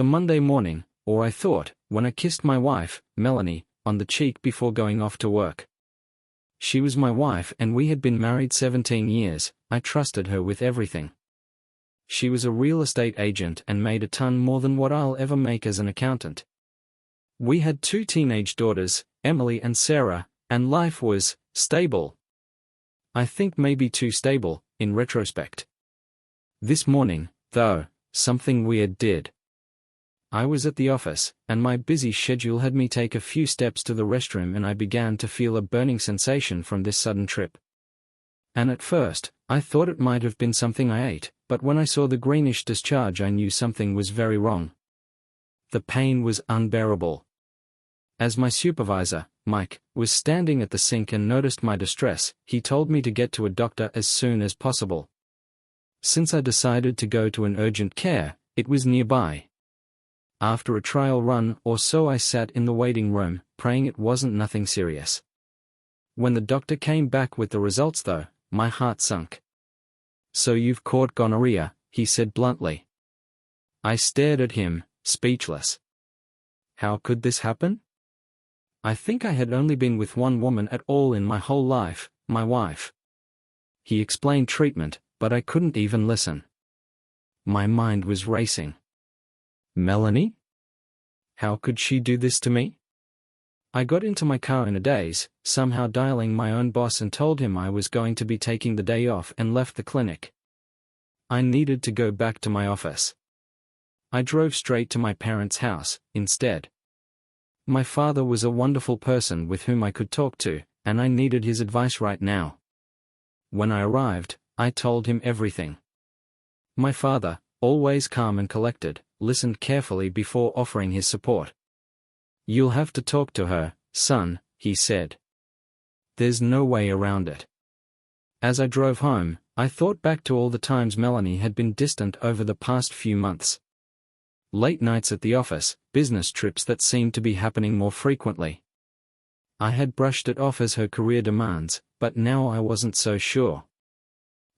The Monday morning, or I thought, when I kissed my wife, Melanie, on the cheek before going off to work. She was my wife and we had been married 17 years, I trusted her with everything. She was a real estate agent and made a ton more than what I'll ever make as an accountant. We had 2 teenage daughters, Emily and Sarah, and life was stable. I think maybe too stable, in retrospect. This morning, though, something weird did. I was at the office, and my busy schedule had me take a few steps to the restroom and I began to feel a burning sensation from this sudden trip. And at first, I thought it might have been something I ate, but when I saw the greenish discharge I knew something was very wrong. The pain was unbearable. As my supervisor, Mike, was standing at the sink and noticed my distress, he told me to get to a doctor as soon as possible. Since I decided to go to an urgent care, it was nearby. After a trial run or so I sat in the waiting room, praying it wasn't nothing serious. When the doctor came back with the results though, my heart sunk. "So you've caught gonorrhea," he said bluntly. I stared at him, speechless. How could this happen? I think I had only been with one woman at all in my whole life, my wife. He explained treatment, but I couldn't even listen. My mind was racing. Melanie? How could she do this to me? I got into my car in a daze, somehow dialing my own boss and told him I was going to be taking the day off and left the clinic. I needed to go back to my office. I drove straight to my parents' house, instead. My father was a wonderful person with whom I could talk to, and I needed his advice right now. When I arrived, I told him everything. My father, always calm and collected, listened carefully before offering his support. "You'll have to talk to her, son," he said. "There's no way around it." As I drove home, I thought back to all the times Melanie had been distant over the past few months. Late nights at the office, business trips that seemed to be happening more frequently. I had brushed it off as her career demands, but now I wasn't so sure.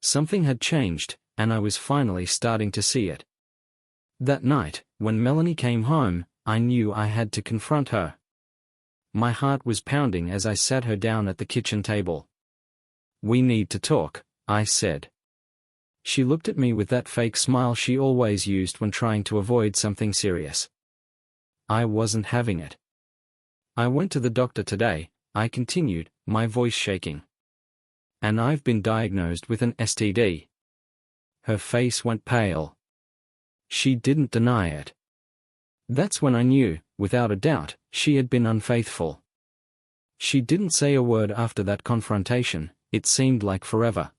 Something had changed, and I was finally starting to see it. That night, when Melanie came home, I knew I had to confront her. My heart was pounding as I sat her down at the kitchen table. "We need to talk," I said. She looked at me with that fake smile she always used when trying to avoid something serious. I wasn't having it. "I went to the doctor today," I continued, my voice shaking. "And I've been diagnosed with an STD." Her face went pale. She didn't deny it. That's when I knew, without a doubt, she had been unfaithful. She didn't say a word after that confrontation, it seemed like forever.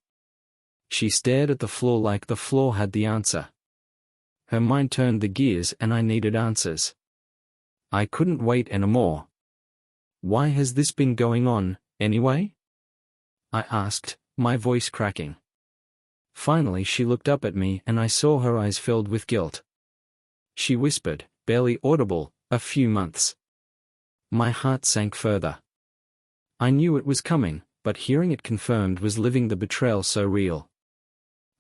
She stared at the floor like the floor had the answer. Her mind turned the gears and I needed answers. I couldn't wait anymore. "Why has this been going on, anyway?" I asked, my voice cracking. Finally she looked up at me and I saw her eyes filled with guilt. She whispered, barely audible, "A few months." My heart sank further. I knew it was coming, but hearing it confirmed was living the betrayal so real.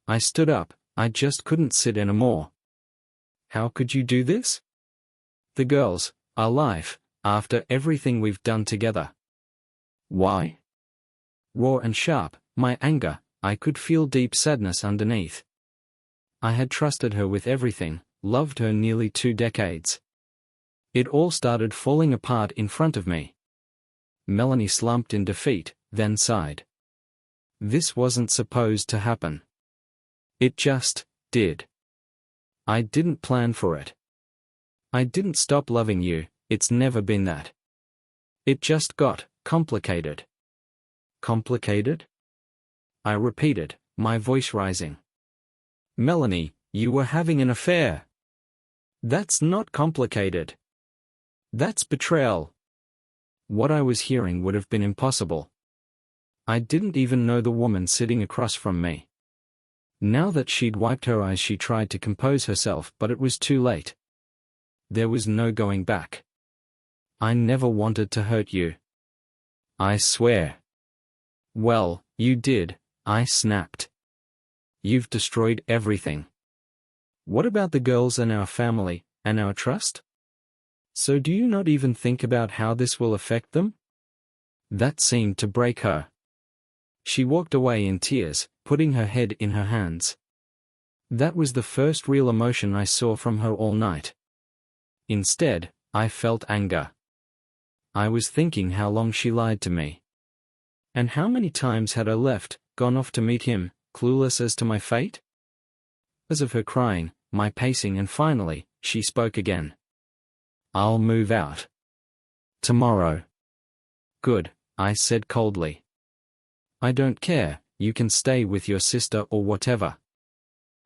I stood up, I just couldn't sit anymore. "How could you do this? The girls, our life, after everything we've done together. Why?" Raw and sharp, my anger, I could feel deep sadness underneath. I had trusted her with everything, loved her nearly 2 decades. It all started falling apart in front of me. Melanie slumped in defeat, then sighed. This wasn't supposed to happen. It just did. I didn't plan for it. I didn't stop loving you, it's never been that. It just got complicated. Complicated? I repeated, my voice rising. "Melanie, you were having an affair. That's not complicated. That's betrayal." What I was hearing would have been impossible. I didn't even know the woman sitting across from me. Now that she'd wiped her eyes she tried to compose herself but it was too late. There was no going back. "I never wanted to hurt you. I swear." "Well, you did," I snapped. "You've destroyed everything. What about the girls and our family, and our trust? So do you not even think about how this will affect them? That seemed to break her. She walked away in tears, putting her head in her hands. That was the first real emotion I saw from her all night. Instead, I felt anger. I was thinking how long she lied to me. And how many times had I left, gone off to meet him, clueless as to my fate? Because of her crying, my pacing, and finally, she spoke again. I'll move out. Tomorrow. Good, I said coldly. I don't care, you can stay with your sister or whatever.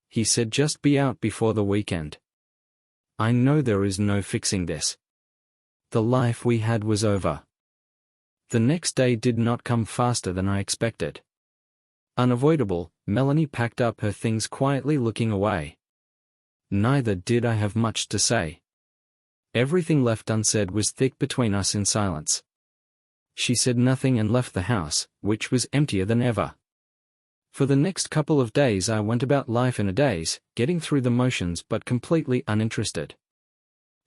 He said just be out before the weekend. I know there is no fixing this. The life we had was over. The next day did not come faster than I expected. Unavoidable, Melanie packed up her things quietly, looking away. Neither did I have much to say. Everything left unsaid was thick between us in silence. She said nothing and left the house, which was emptier than ever. For the next couple of days I went about life in a daze, getting through the motions but completely uninterested.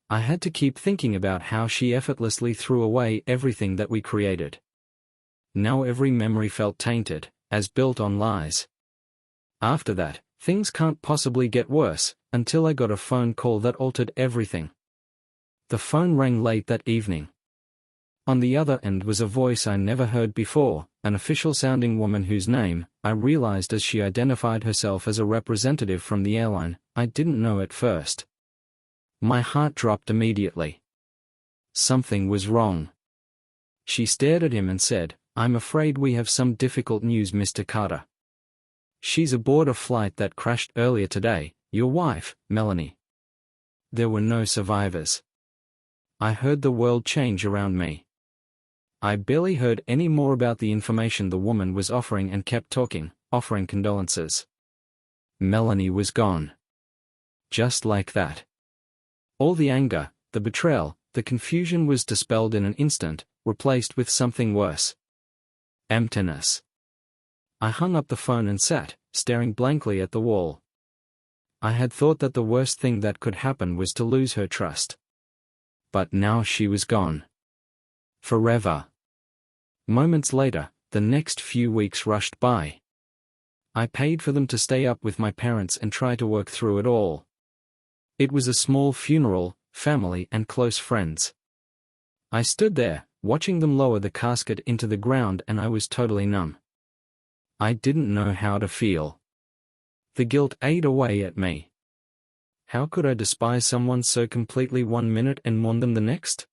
I had to keep thinking about how she effortlessly threw away everything that we created. Now every memory felt tainted, as built on lies. After that, things can't possibly get worse, until I got a phone call that altered everything. The phone rang late that evening. On the other end was a voice I never heard before, an official-sounding woman whose name, I realized as she identified herself as a representative from the airline, I didn't know at first. My heart dropped immediately. Something was wrong. She stared at him and said, I'm afraid we have some difficult news, Mr. Carter. She's aboard a flight that crashed earlier today, your wife, Melanie. There were no survivors. I heard the world change around me. I barely heard any more about the information the woman was offering and kept talking, offering condolences. Melanie was gone. Just like that. All the anger, the betrayal, the confusion was dispelled in an instant, replaced with something worse. Emptiness. I hung up the phone and sat, staring blankly at the wall. I had thought that the worst thing that could happen was to lose her trust. But now she was gone. Forever. Moments later, the next few weeks rushed by. I paid for them to stay up with my parents and try to work through it all. It was a small funeral, family and close friends. I stood there, watching them lower the casket into the ground, and I was totally numb. I didn't know how to feel. The guilt ate away at me. How could I despise someone so completely one minute and mourn them the next?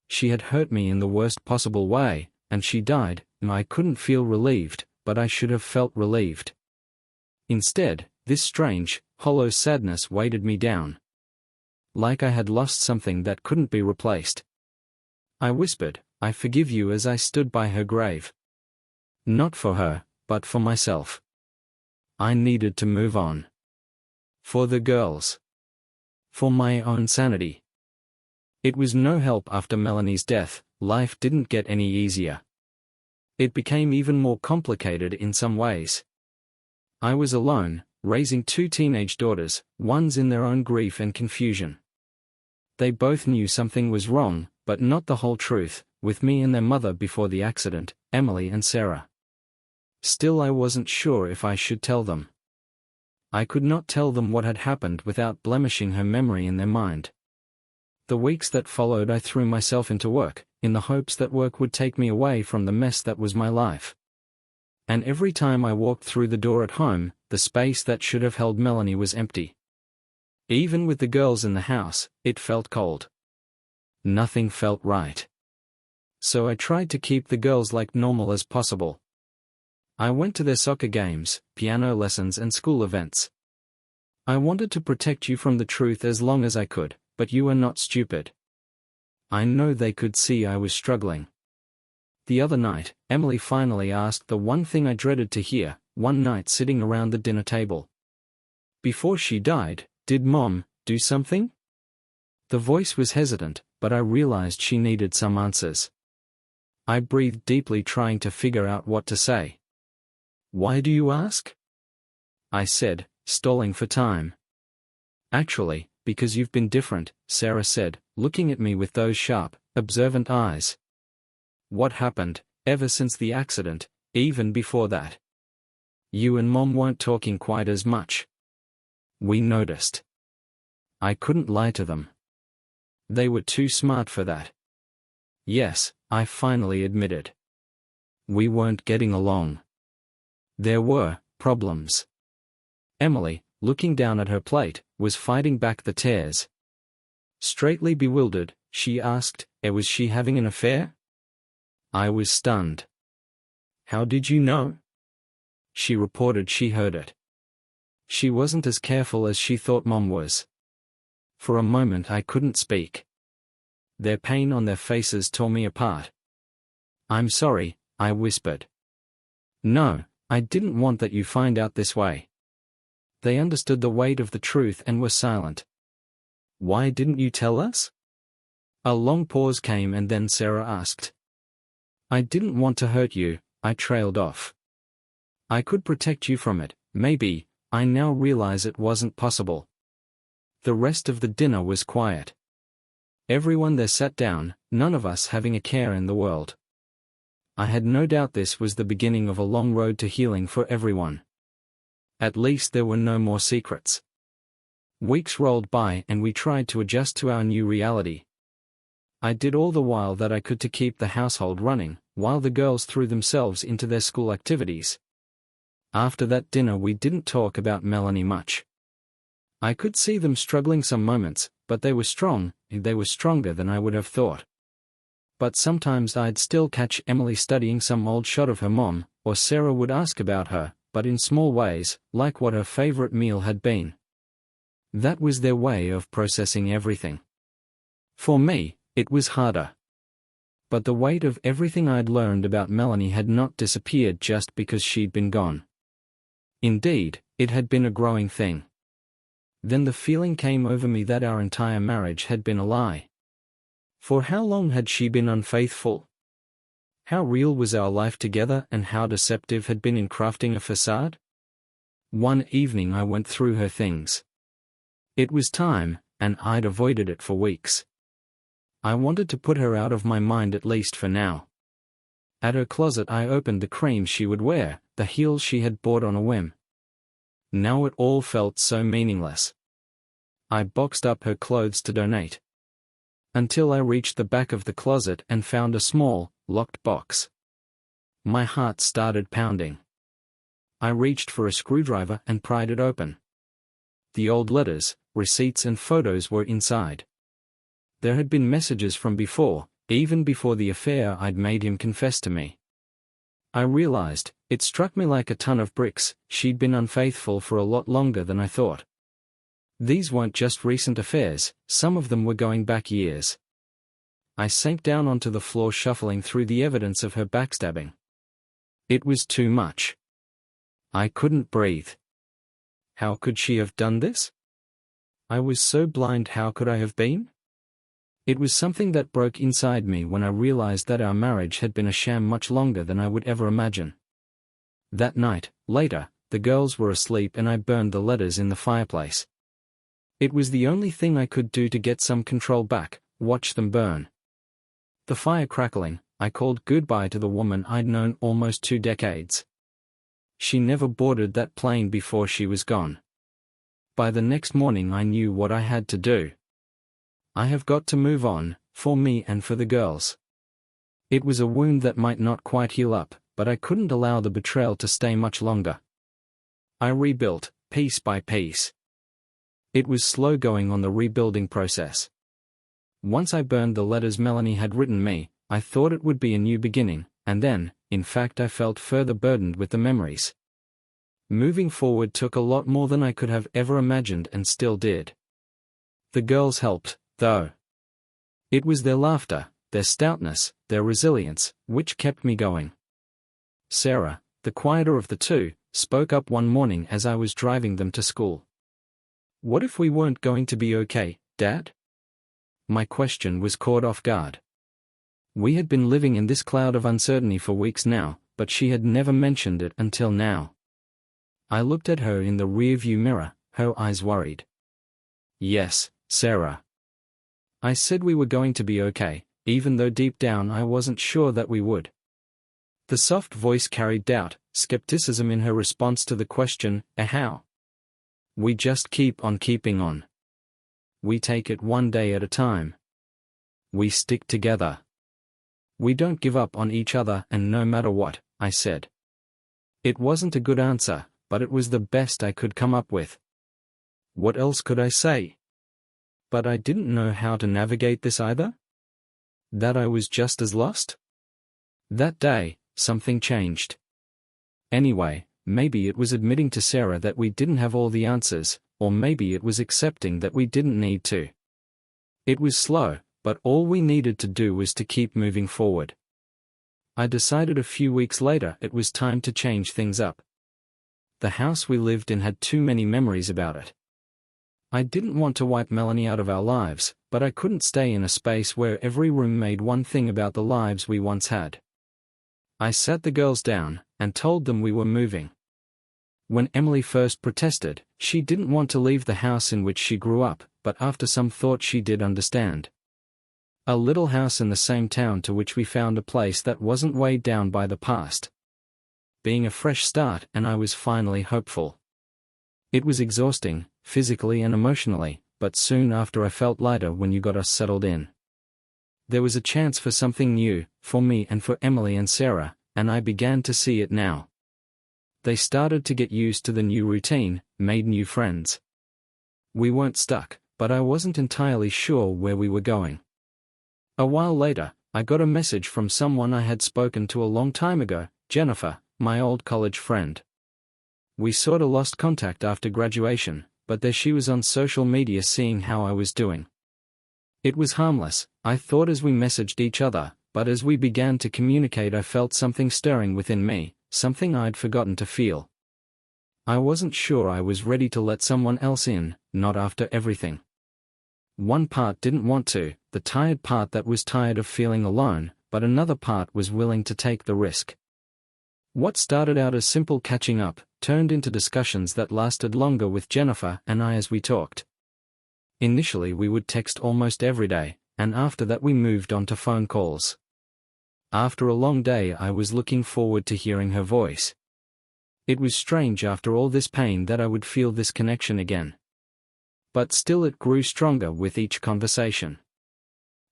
She had hurt me in the worst possible way, and she died, and I couldn't feel relieved, but I should have felt relieved. Instead, this strange, hollow sadness weighted me down. Like I had lost something that couldn't be replaced. I whispered, I forgive you, as I stood by her grave. Not for her, but for myself. I needed to move on. For the girls. For my own sanity. It was no help after Melanie's death. Life didn't get any easier. It became even more complicated in some ways. I was alone, raising two teenage daughters, ones in their own grief and confusion. They both knew something was wrong, but not the whole truth, with me and their mother before the accident, Emily and Sarah. Still, I wasn't sure if I should tell them. I could not tell them what had happened without blemishing her memory in their mind. The weeks that followed, I threw myself into work, in the hopes that work would take me away from the mess that was my life. And every time I walked through the door at home, the space that should have held Melanie was empty. Even with the girls in the house, it felt cold. Nothing felt right. So I tried to keep the girls like normal as possible. I went to their soccer games, piano lessons and school events. I wanted to protect you from the truth as long as I could, but you are not stupid. I know they could see I was struggling. The other night, Emily finally asked the one thing I dreaded to hear, one night sitting around the dinner table. Before she died, did Mom do something? The voice was hesitant, but I realized she needed some answers. I breathed deeply, trying to figure out what to say. Why do you ask? I said, stalling for time. Actually, because you've been different," Sarah said, looking at me with those sharp, observant eyes. "What happened, ever since the accident, even before that?" "You and Mom weren't talking quite as much." "We noticed." I couldn't lie to them. They were too smart for that. "Yes," I finally admitted. "We weren't getting along. There were problems." Emily, looking down at her plate, was fighting back the tears. Straightly bewildered, she asked, Was she having an affair?" I was stunned. "How did you know?" She reported she heard it. She wasn't as careful as she thought Mom was. For a moment I couldn't speak. Their pain on their faces tore me apart. "I'm sorry," I whispered. "No, I didn't want that you find out this way." They understood the weight of the truth and were silent. "Why didn't you tell us?" A long pause came and then Sarah asked. "I didn't want to hurt you," I trailed off. "I could protect you from it, maybe. I now realize it wasn't possible." The rest of the dinner was quiet. Everyone there sat down, none of us having a care in the world. I had no doubt this was the beginning of a long road to healing for everyone. At least there were no more secrets. Weeks rolled by and we tried to adjust to our new reality. I did all the while that I could to keep the household running, while the girls threw themselves into their school activities. After that dinner we didn't talk about Melanie much. I could see them struggling some moments, but they were strong, they were stronger than I would have thought. But sometimes I'd still catch Emily studying some old shot of her mom, or Sarah would ask about her, but in small ways, like what her favorite meal had been. That was their way of processing everything. For me, it was harder. But the weight of everything I'd learned about Melanie had not disappeared just because she'd been gone. Indeed, it had been a growing thing. Then the feeling came over me that our entire marriage had been a lie. For how long had she been unfaithful? How real was our life together and how deceptive had been in crafting a facade? One evening I went through her things. It was time, and I'd avoided it for weeks. I wanted to put her out of my mind at least for now. At her closet I opened the cream she would wear, the heels she had bought on a whim. Now it all felt so meaningless. I boxed up her clothes to donate. Until I reached the back of the closet and found a small, locked box. My heart started pounding. I reached for a screwdriver and pried it open. The old letters, receipts and photos were inside. There had been messages from before, even before the affair I'd made him confess to me. I realized, it struck me like a ton of bricks, she'd been unfaithful for a lot longer than I thought. These weren't just recent affairs, some of them were going back years. I sank down onto the floor shuffling through the evidence of her backstabbing. It was too much. I couldn't breathe. How could she have done this? I was so blind, how could I have been? It was something that broke inside me when I realized that our marriage had been a sham much longer than I would ever imagine. That night, later, the girls were asleep and I burned the letters in the fireplace. It was the only thing I could do to get some control back, watch them burn. The fire crackling, I called goodbye to the woman I'd known almost 2 decades. She never boarded that plane before she was gone. By the next morning I knew what I had to do. I have got to move on, for me and for the girls. It was a wound that might not quite heal up, but I couldn't allow the betrayal to stay much longer. I rebuilt, piece by piece. It was slow going on the rebuilding process. Once I burned the letters Melanie had written me, I thought it would be a new beginning, and then, in fact, I felt further burdened with the memories. Moving forward took a lot more than I could have ever imagined and still did. The girls helped, though. It was their laughter, their stoutness, their resilience, which kept me going. Sarah, the quieter of the two, spoke up one morning as I was driving them to school. "What if we weren't going to be okay, Dad?" My question was caught off guard. We had been living in this cloud of uncertainty for weeks now, but she had never mentioned it until now. I looked at her in the rearview mirror, her eyes worried. "Yes," Sarah. I said we were going to be okay, even though deep down I wasn't sure that we would. The soft voice carried doubt, skepticism in her response to the question, how? We just keep on keeping on. We take it one day at a time. We stick together. We don't give up on each other, and no matter what, I said. It wasn't a good answer, but it was the best I could come up with. What else could I say? But I didn't know how to navigate this either. That I was just as lost? That day, something changed. Anyway, maybe it was admitting to Sarah that we didn't have all the answers, or maybe it was accepting that we didn't need to. It was slow, but all we needed to do was to keep moving forward. I decided a few weeks later it was time to change things up. The house we lived in had too many memories about it. I didn't want to wipe Melanie out of our lives, but I couldn't stay in a space where every room made one thing about the lives we once had. I sat the girls down, and told them we were moving. When Emily first protested, she didn't want to leave the house in which she grew up, but after some thought she did understand. A little house in the same town to which we found a place that wasn't weighed down by the past. Being a fresh start, and I was finally hopeful. It was exhausting, physically and emotionally, but soon after I felt lighter when you got us settled in. There was a chance for something new, for me and for Emily and Sarah, and I began to see it now. They started to get used to the new routine, made new friends. We weren't stuck, but I wasn't entirely sure where we were going. A while later, I got a message from someone I had spoken to a long time ago, Jennifer, my old college friend. We sorta lost contact after graduation, but there she was on social media seeing how I was doing. It was harmless, I thought, as we messaged each other, but as we began to communicate I felt something stirring within me, something I'd forgotten to feel. I wasn't sure I was ready to let someone else in, not after everything. One part didn't want to, the tired part that was tired of feeling alone, but another part was willing to take the risk. What started out as simple catching up, turned into discussions that lasted longer with Jennifer and I as we talked. Initially we would text almost every day, and after that we moved on to phone calls. After a long day I was looking forward to hearing her voice. It was strange after all this pain that I would feel this connection again. But still it grew stronger with each conversation.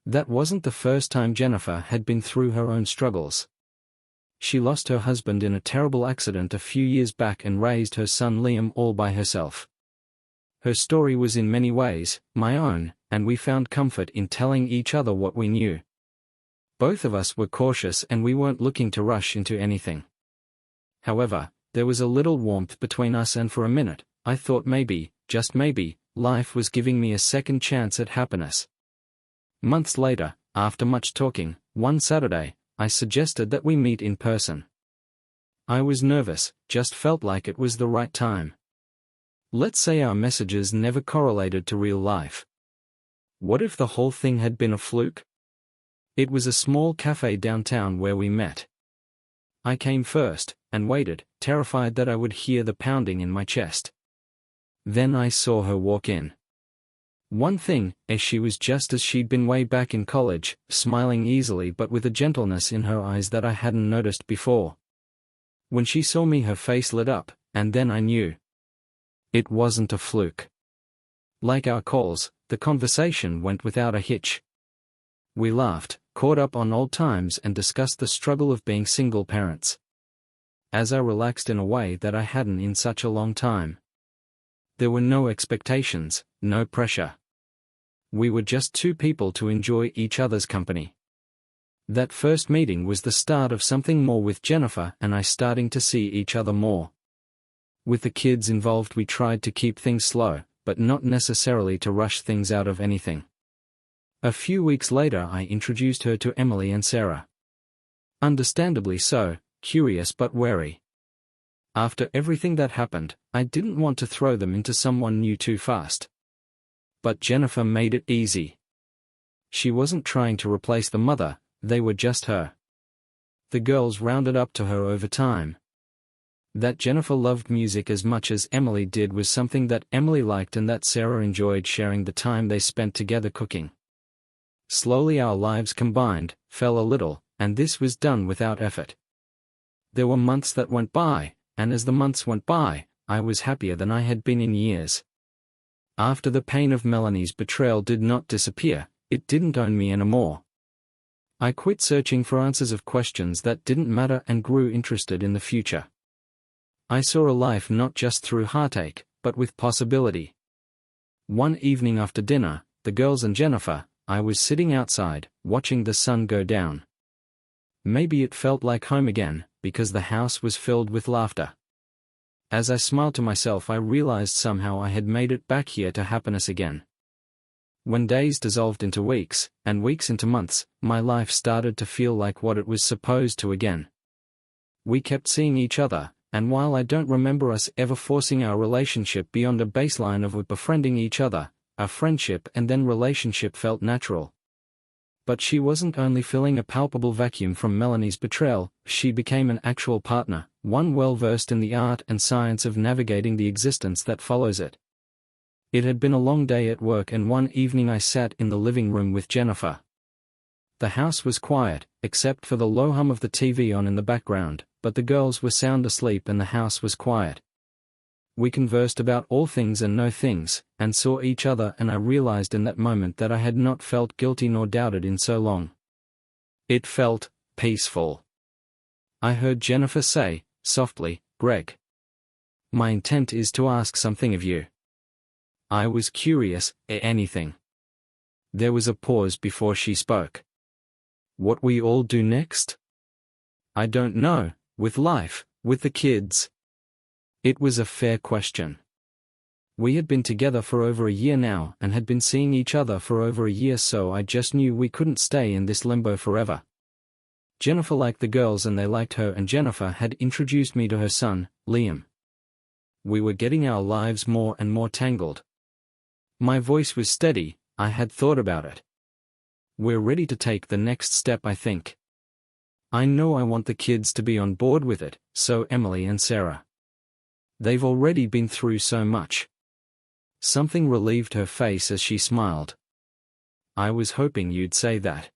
That wasn't the first time Jennifer had been through her own struggles. She lost her husband in a terrible accident a few years back and raised her son Liam all by herself. Her story was in many ways my own, and we found comfort in telling each other what we knew. Both of us were cautious and we weren't looking to rush into anything. However, there was a little warmth between us, and for a minute, I thought maybe, just maybe, life was giving me a second chance at happiness. Months later, after much talking, one Saturday, I suggested that we meet in person. I was nervous, just felt like it was the right time. Let's say our messages never correlated to real life. What if the whole thing had been a fluke? It was a small cafe downtown where we met. I came first, and waited, terrified that I would hear the pounding in my chest. Then I saw her walk in. One thing, as she was just as she'd been way back in college, smiling easily but with a gentleness in her eyes that I hadn't noticed before. When she saw me her face lit up, and then I knew. It wasn't a fluke. Like our calls, the conversation went without a hitch. We laughed, caught up on old times and discussed the struggle of being single parents. As I relaxed in a way that I hadn't in such a long time. There were no expectations, no pressure. We were just two people to enjoy each other's company. That first meeting was the start of something more, with Jennifer and I starting to see each other more. With the kids involved we tried to keep things slow, but not necessarily to rush things out of anything. A few weeks later I introduced her to Emily and Sarah. Understandably so, curious but wary. After everything that happened, I didn't want to throw them into someone new too fast. But Jennifer made it easy. She wasn't trying to replace the mother, they were just her. The girls rounded up to her over time. That Jennifer loved music as much as Emily did was something that Emily liked, and that Sarah enjoyed sharing the time they spent together cooking. Slowly our lives combined, fell a little, and this was done without effort. There were months that went by, and as the months went by, I was happier than I had been in years. After the pain of Melanie's betrayal did not disappear, it didn't own me anymore. I quit searching for answers of questions that didn't matter and grew interested in the future. I saw a life not just through heartache, but with possibility. One evening after dinner, the girls and Jennifer, I was sitting outside, watching the sun go down. Maybe it felt like home again, because the house was filled with laughter. As I smiled to myself, I realized somehow I had made it back here to happiness again. When days dissolved into weeks, and weeks into months, my life started to feel like what it was supposed to again. We kept seeing each other, and while I don't remember us ever forcing our relationship beyond a baseline of befriending each other, our friendship and then relationship felt natural. But she wasn't only filling a palpable vacuum from Melanie's betrayal, she became an actual partner, one well-versed in the art and science of navigating the existence that follows it. It had been a long day at work, and one evening I sat in the living room with Jennifer. The house was quiet, except for the low hum of the TV on in the background, but the girls were sound asleep and the house was quiet. We conversed about all things and no things, and saw each other, and I realized in that moment that I had not felt guilty nor doubted in so long. It felt peaceful. I heard Jennifer say, softly, "Greg, my intent is to ask something of you." I was curious. Anything? There was a pause before she spoke. What we all do next? I don't know, with life, with the kids. It was a fair question. We had been together for over a year now and had been seeing each other for over a year, so I just knew we couldn't stay in this limbo forever. Jennifer liked the girls and they liked her, and Jennifer had introduced me to her son, Liam. We were getting our lives more and more tangled. My voice was steady. I had thought about it. We're ready to take the next step, I think. I know I want the kids to be on board with it, so Emily and Sarah. They've already been through so much. Something relieved her face as she smiled. I was hoping you'd say that.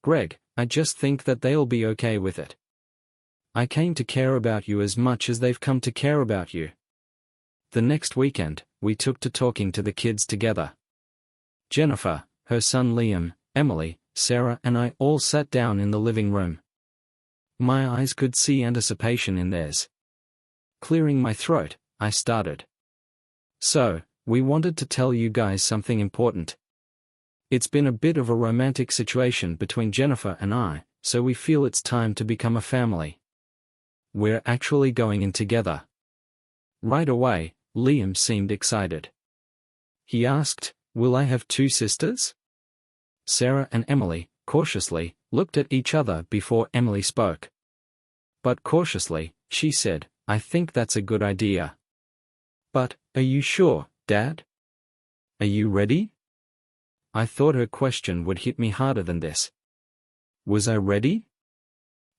Greg, I just think that they'll be okay with it. I came to care about you as much as they've come to care about you. The next weekend, we took to talking to the kids together. Jennifer, her son Liam, Emily, Sarah and I all sat down in the living room. My eyes could see anticipation in theirs. Clearing my throat, I started. So, we wanted to tell you guys something important. It's been a bit of a romantic situation between Jennifer and I, so we feel it's time to become a family. We're actually going in together. Right away, Liam seemed excited. He asked, "Will I have two sisters?" Sarah and Emily, cautiously, looked at each other before Emily spoke. But cautiously, she said, "I think that's a good idea." "But, are you sure, Dad? Are you ready?" I thought her question would hit me harder than this. Was I ready?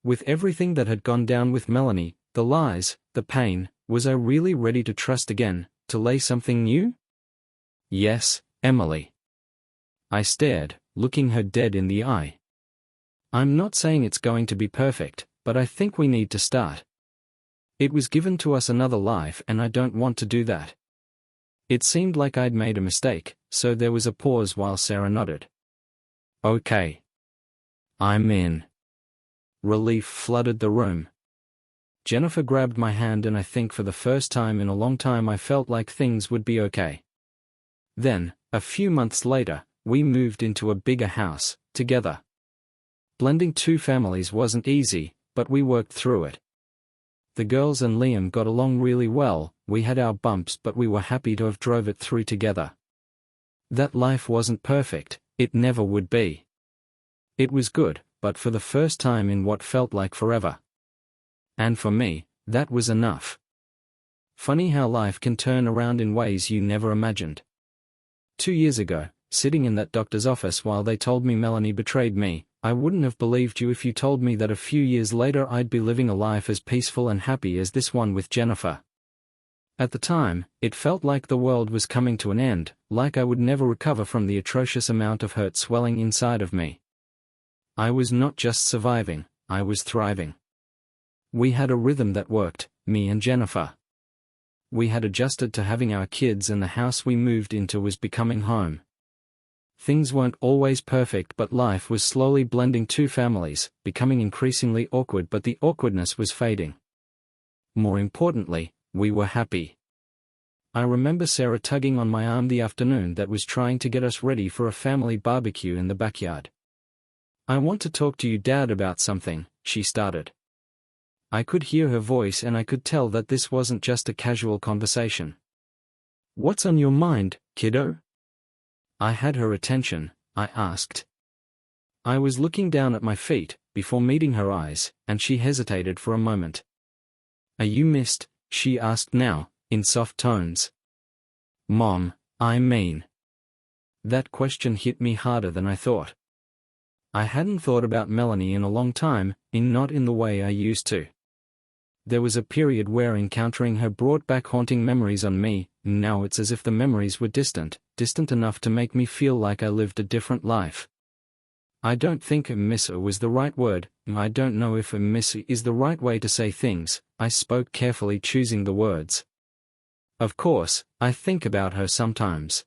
With everything that had gone down with Melanie, the lies, the pain, was I really ready to trust again, to lay something new? Yes, Emily. I stared, looking her dead in the eye. I'm not saying it's going to be perfect, but I think we need to start. It was given to us another life and I don't want to do that. It seemed like I'd made a mistake, so there was a pause while Sarah nodded. Okay. I'm in. Relief flooded the room. Jennifer grabbed my hand and I think for the first time in a long time I felt like things would be okay. Then, a few months later, we moved into a bigger house, together. Blending two families wasn't easy, but we worked through it. The girls and Liam got along really well, we had our bumps but we were happy to have drove it through together. That life wasn't perfect, it never would be. It was good, but for the first time in what felt like forever. And for me, that was enough. Funny how life can turn around in ways you never imagined. 2 years ago, sitting in that doctor's office while they told me Melanie betrayed me, I wouldn't have believed you if you told me that a few years later I'd be living a life as peaceful and happy as this one with Jennifer. At the time, it felt like the world was coming to an end, like I would never recover from the atrocious amount of hurt swelling inside of me. I was not just surviving, I was thriving. We had a rhythm that worked, me and Jennifer. We had adjusted to having our kids and the house we moved into was becoming home. Things weren't always perfect, but life was slowly blending two families, becoming increasingly awkward, but the awkwardness was fading. More importantly, we were happy. I remember Sarah tugging on my arm the afternoon that was trying to get us ready for a family barbecue in the backyard. "I want to talk to you, Dad, about something," she started. I could hear her voice and I could tell that this wasn't just a casual conversation. "What's on your mind, kiddo?" I had her attention. I asked. I was looking down at my feet, before meeting her eyes, and she hesitated for a moment. "Are you missed?" she asked now, in soft tones. "Mom, I mean." That question hit me harder than I thought. I hadn't thought about Melanie in a long time, not in the way I used to. There was a period where encountering her brought back haunting memories on me. Now it's as if the memories were distant enough to make me feel like I lived a different life. I don't think miss her was the right word. I don't know if miss is the right way to say things. I spoke carefully, choosing the words. Of course, I think about her sometimes.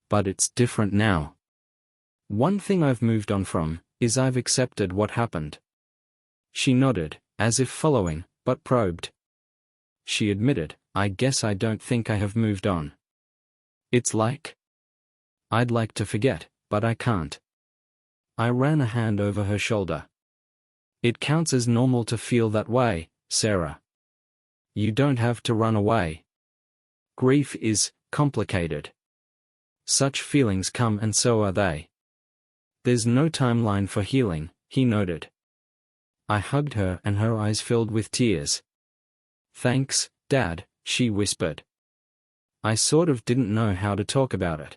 But it's different now. One thing I've moved on from is I've accepted what happened. She nodded, as if following, but probed. She admitted, "I guess I don't think I have moved on. It's like I'd like to forget, but I can't." I ran a hand over her shoulder. "It counts as normal to feel that way, Sarah. You don't have to run away. Grief is complicated. Such feelings come and so are they. There's no timeline for healing," he noted. I hugged her and her eyes filled with tears. "Thanks, Dad," she whispered. I sort of didn't know how to talk about it.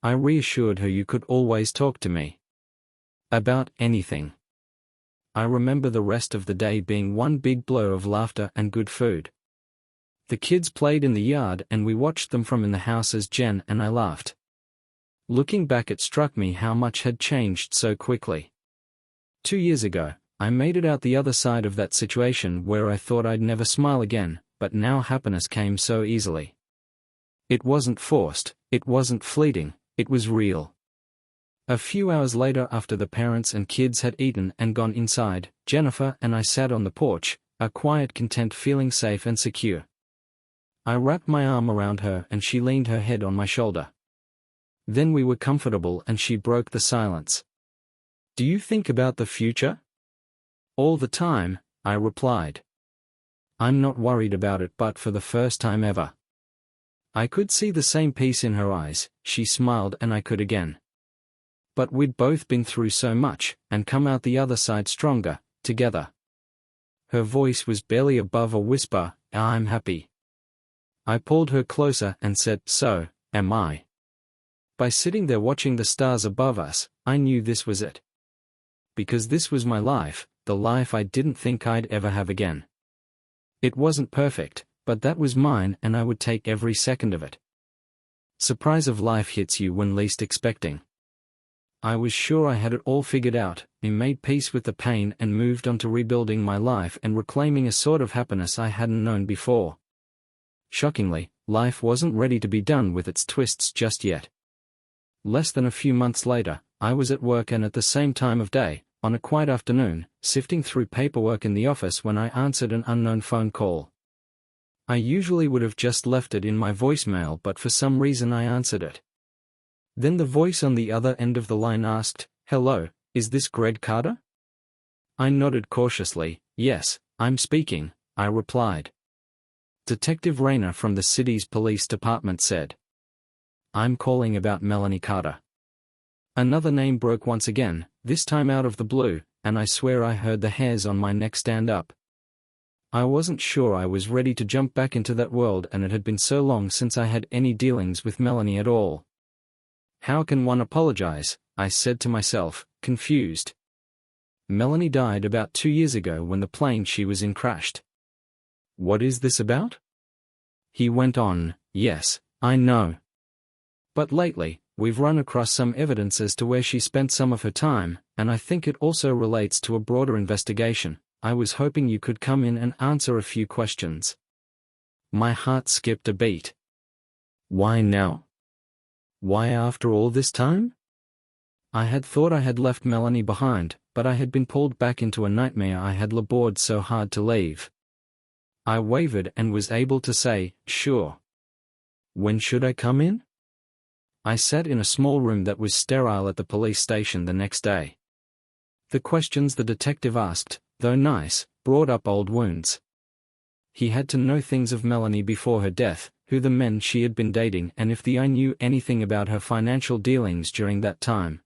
I reassured her you could always talk to me. About anything. I remember the rest of the day being one big blur of laughter and good food. The kids played in the yard and we watched them from in the house as Jen and I laughed. Looking back, it struck me how much had changed so quickly. 2 years ago, I made it out the other side of that situation where I thought I'd never smile again, but now happiness came so easily. It wasn't forced, it wasn't fleeting, it was real. A few hours later, after the parents and kids had eaten and gone inside, Jennifer and I sat on the porch, a quiet, content feeling, safe and secure. I wrapped my arm around her and she leaned her head on my shoulder. Then we were comfortable and she broke the silence. "Do you think about the future?" "All the time," I replied. "I'm not worried about it, but for the first time ever." I could see the same peace in her eyes. She smiled and I could again. But we'd both been through so much, and come out the other side stronger, together. Her voice was barely above a whisper, "I'm happy." I pulled her closer and said, "So, am I." By sitting there watching the stars above us, I knew this was it. Because this was my life, the life I didn't think I'd ever have again. It wasn't perfect, but that was mine and I would take every second of it. Surprise of life hits you when least expecting. I was sure I had it all figured out, made peace with the pain and moved on to rebuilding my life and reclaiming a sort of happiness I hadn't known before. Shockingly, life wasn't ready to be done with its twists just yet. Less than a few months later, I was at work and at the same time of day, on a quiet afternoon, sifting through paperwork in the office when I answered an unknown phone call. I usually would have just left it in my voicemail, but for some reason I answered it. Then the voice on the other end of the line asked, "Hello, is this Greg Carter?" I nodded cautiously. "Yes, I'm speaking," I replied. Detective Rayner from the city's police department said. "I'm calling about Melanie Carter." Another name broke once again, this time out of the blue, and I swear I heard the hairs on my neck stand up. I wasn't sure I was ready to jump back into that world, and it had been so long since I had any dealings with Melanie at all. How can one apologize, I said to myself, confused. Melanie died about 2 years ago when the plane she was in crashed. What is this about? He went on. Yes, I know. But lately, we've run across some evidence as to where she spent some of her time, and I think it also relates to a broader investigation. I was hoping you could come in and answer a few questions. My heart skipped a beat. Why now? Why after all this time? I had thought I had left Melanie behind, but I had been pulled back into a nightmare I had labored so hard to leave. I wavered and was able to say, sure. When should I come in? I sat in a small room that was sterile at the police station the next day. The questions the detective asked, though nice, brought up old wounds. He had to know things of Melanie before her death, who the men she had been dating, and if I knew anything about her financial dealings during that time.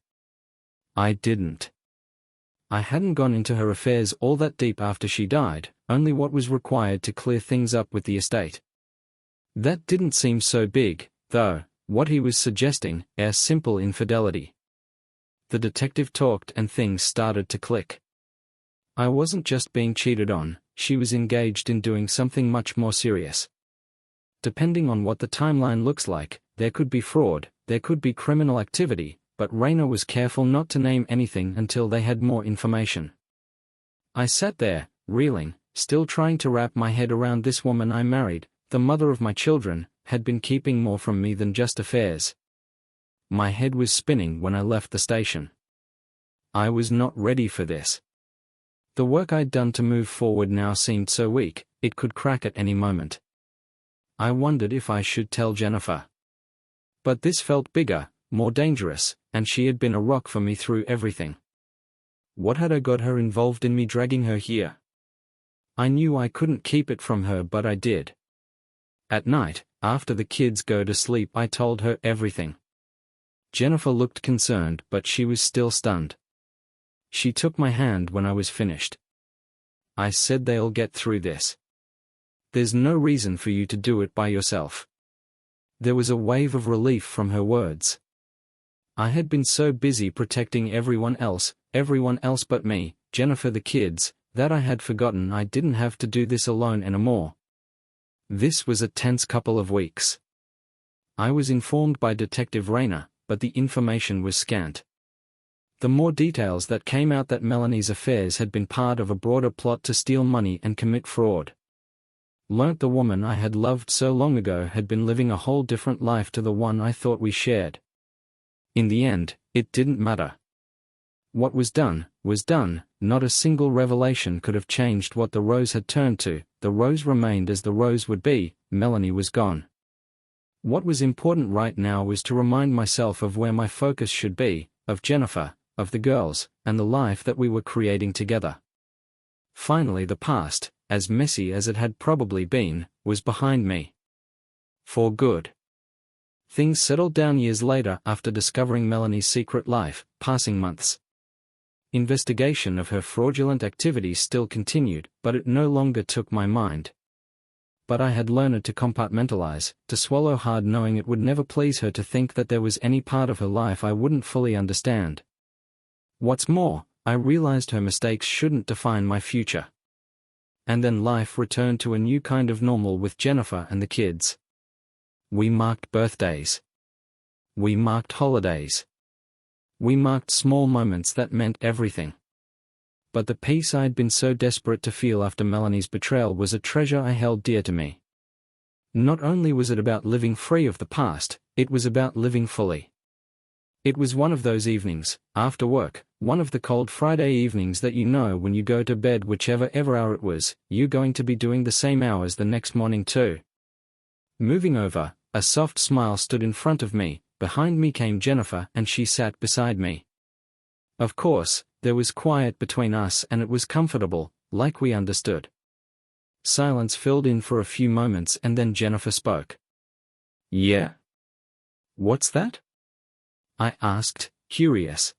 I didn't. I hadn't gone into her affairs all that deep after she died, only what was required to clear things up with the estate. That didn't seem so big, though, what he was suggesting, a simple infidelity. The detective talked and things started to click. I wasn't just being cheated on, she was engaged in doing something much more serious. Depending on what the timeline looks like, there could be fraud, there could be criminal activity, but Raina was careful not to name anything until they had more information. I sat there, reeling, still trying to wrap my head around this woman I married, the mother of my children, had been keeping more from me than just affairs. My head was spinning when I left the station. I was not ready for this. The work I'd done to move forward now seemed so weak, it could crack at any moment. I wondered if I should tell Jennifer. But this felt bigger, more dangerous, and she had been a rock for me through everything. What had I got her involved in me dragging her here? I knew I couldn't keep it from her, but I did. At night, after the kids go to sleep, I told her everything. Jennifer looked concerned, but she was still stunned. She took my hand when I was finished. I said, they'll get through this. There's no reason for you to do it by yourself. There was a wave of relief from her words. I had been so busy protecting everyone else but me, Jennifer, the kids, that I had forgotten I didn't have to do this alone anymore. This was a tense couple of weeks. I was informed by Detective Raina, but the information was scant. The more details that came out that Melanie's affairs had been part of a broader plot to steal money and commit fraud. Learnt the woman I had loved so long ago had been living a whole different life to the one I thought we shared. In the end, it didn't matter. What was done, not a single revelation could have changed what the Rose had turned to, the Rose remained as the Rose would be, Melanie was gone. What was important right now was to remind myself of where my focus should be, of Jennifer, of the girls, and the life that we were creating together. Finally, the past, as messy as it had probably been, was behind me. For good. Things settled down years later after discovering Melanie's secret life, passing months. Investigation of her fraudulent activities still continued, but it no longer took my mind. But I had learned to compartmentalize, to swallow hard, knowing it would never please her to think that there was any part of her life I wouldn't fully understand. What's more, I realized her mistakes shouldn't define my future. And then life returned to a new kind of normal with Jennifer and the kids. We marked birthdays. We marked holidays. We marked small moments that meant everything. But the peace I'd been so desperate to feel after Melanie's betrayal was a treasure I held dear to me. Not only was it about living free of the past, it was about living fully. It was one of those evenings, after work, one of the cold Friday evenings that you know when you go to bed, whichever hour it was, you're going to be doing the same hours the next morning too. Moving over, a soft smile stood in front of me, behind me came Jennifer and she sat beside me. Of course, there was quiet between us and it was comfortable, like we understood. Silence filled in for a few moments and then Jennifer spoke. Yeah? What's that? I asked, curious.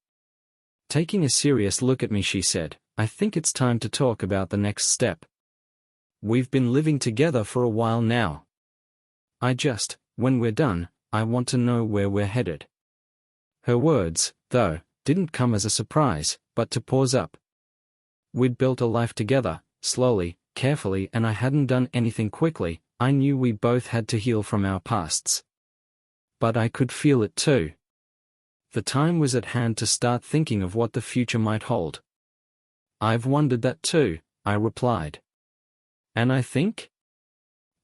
Taking a serious look at me, she said, I think it's time to talk about the next step. We've been living together for a while now. When we're done, I want to know where we're headed. Her words, though, didn't come as a surprise, but to pause up. We'd built a life together, slowly, carefully, and I hadn't done anything quickly. I knew we both had to heal from our pasts. But I could feel it too. The time was at hand to start thinking of what the future might hold. I've wondered that too, I replied. And I think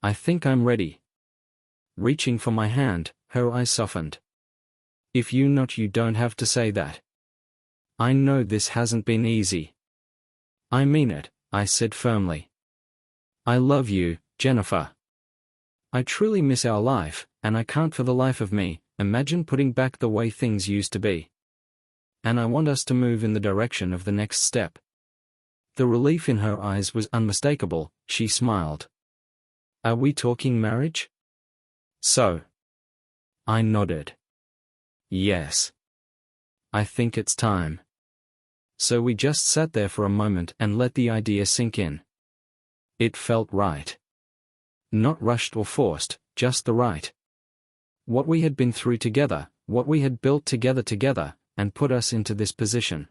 I'm ready. Reaching for my hand, her eyes softened. If you're not, you don't have to say that. I know this hasn't been easy. I mean it, I said firmly. I love you, Jennifer. I truly miss our life, and I can't for the life of me imagine putting back the way things used to be. And I want us to move in the direction of the next step. The relief in her eyes was unmistakable. She smiled. Are we talking marriage? So. I nodded. Yes. I think it's time. So we just sat there for a moment and let the idea sink in. It felt right. Not rushed or forced, just the right. What we had been through together, what we had built together, and put us into this position.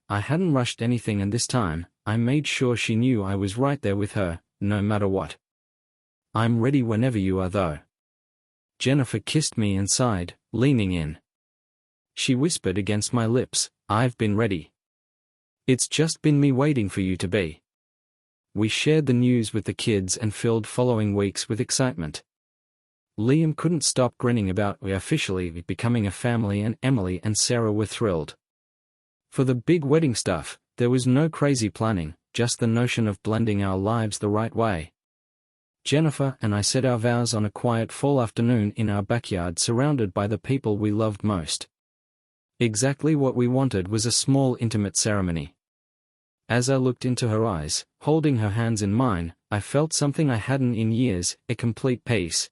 I hadn't rushed anything, and this time, I made sure she knew I was right there with her, no matter what. I'm ready whenever you are, though. Jennifer kissed me and sighed, leaning in. She whispered against my lips, I've been ready. It's just been me waiting for you to be. We shared the news with the kids and filled following weeks with excitement. Liam couldn't stop grinning about we officially becoming a family, and Emily and Sarah were thrilled. For the big wedding stuff, there was no crazy planning, just the notion of blending our lives the right way. Jennifer and I said our vows on a quiet fall afternoon in our backyard, surrounded by the people we loved most. Exactly what we wanted was a small, intimate ceremony. As I looked into her eyes, holding her hands in mine, I felt something I hadn't in years, a complete peace.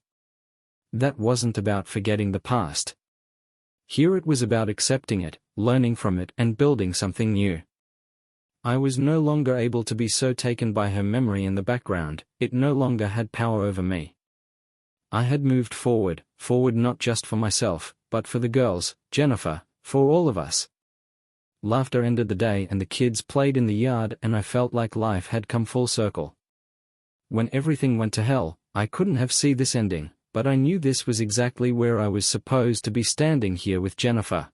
That wasn't about forgetting the past. Here it was about accepting it, learning from it, and building something new. I was no longer able to be so taken by her memory in the background, it no longer had power over me. I had moved forward not just for myself, but for the girls, Jennifer, for all of us. Laughter ended the day and the kids played in the yard, and I felt like life had come full circle. When everything went to hell, I couldn't have seen this ending, but I knew this was exactly where I was supposed to be, standing here with Jennifer.